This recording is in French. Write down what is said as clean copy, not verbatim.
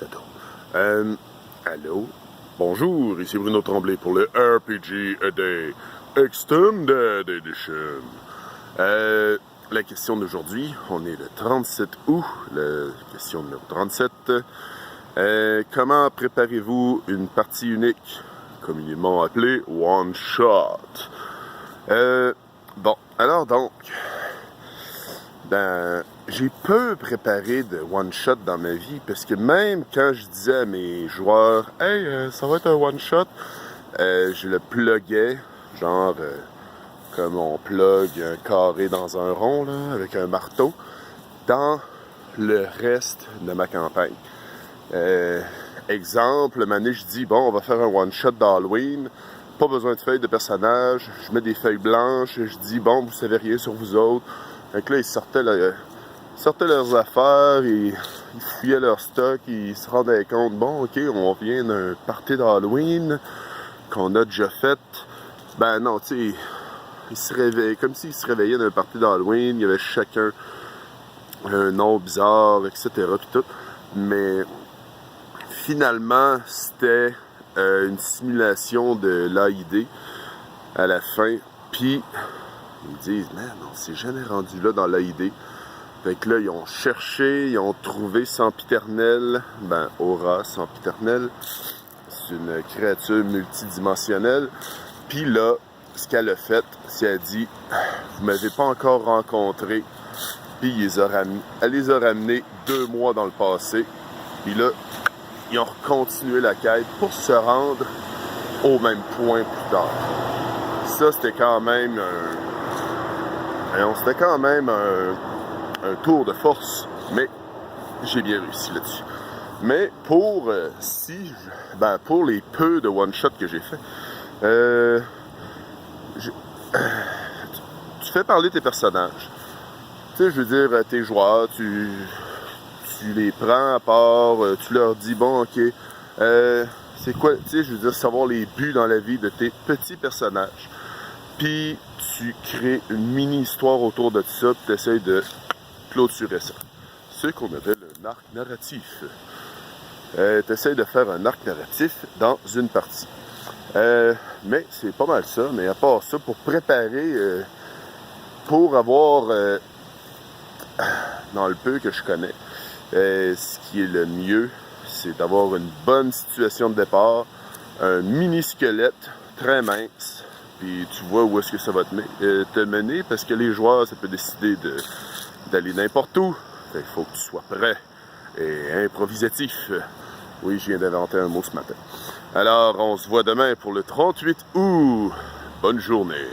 ça tourne. Allô? Bonjour, ici Bruno Tremblay pour le RPG A Day Extended Edition. La question d'aujourd'hui, on est le 37 août, la question numéro 37. Comment préparez-vous une partie unique, communément appelée One Shot? Bon, alors donc, j'ai peu préparé de one-shot dans ma vie, parce que même quand je disais à mes joueurs « Hey, ça va être un one-shot », je le pluguais, genre comme on plug un carré dans un rond, là, avec un marteau, dans le reste de ma campagne. Exemple, une année, je dis « Bon, on va faire un one-shot d'Halloween, pas besoin de feuilles de personnages, je mets des feuilles blanches, je dis « Bon, vous savez rien sur vous autres ». Donc là, ils sortaient leurs affaires, ils fouillaient leur stock, ils se rendaient compte, bon, ok, on vient d'un party d'Halloween qu'on a déjà fait. Ben non, tu sais, ils se réveillaient, comme s'ils se réveillaient d'un party d'Halloween, il y avait chacun un nom bizarre, etc. Puis tout. Mais finalement, c'était une simulation de l'AID à la fin. Puis ils me disent, man, on s'est jamais rendu là dans l'AID. Fait que là, ils ont cherché, ils ont trouvé Sempiternel, Aura Sempiternel. C'est une créature multidimensionnelle. Puis là, ce qu'elle a fait, c'est qu'elle a dit, vous m'avez pas encore rencontré. Puis elle les a ramenés 2 mois dans le passé. Puis là, ils ont continué la quête pour se rendre au même point plus tard. Ça, c'était quand même un tour de force, mais j'ai bien réussi là-dessus. Mais pour pour les peu de one-shot que j'ai fait, tu fais parler tes personnages. Tu sais, je veux dire, tes joueurs, tu les prends à part, tu leur dis, bon, ok, c'est quoi, tu sais, je veux dire, savoir les buts dans la vie de tes petits personnages. Puis tu crées une mini-histoire autour de ça, puis tu essaies de clôturer ça. Ce qu'on appelle un arc narratif. Tu essaies de faire un arc narratif dans une partie. Mais c'est pas mal ça. Mais à part ça, pour préparer, pour avoir, dans le peu que je connais, ce qui est le mieux, c'est d'avoir une bonne situation de départ, un mini-squelette très mince, puis tu vois où est-ce que ça va te mener, parce que les joueurs, ça peut décider d'aller n'importe où. Il faut que tu sois prêt et improvisatif. Oui, je viens d'inventer un mot ce matin. Alors, on se voit demain pour le 38 août. Bonne journée.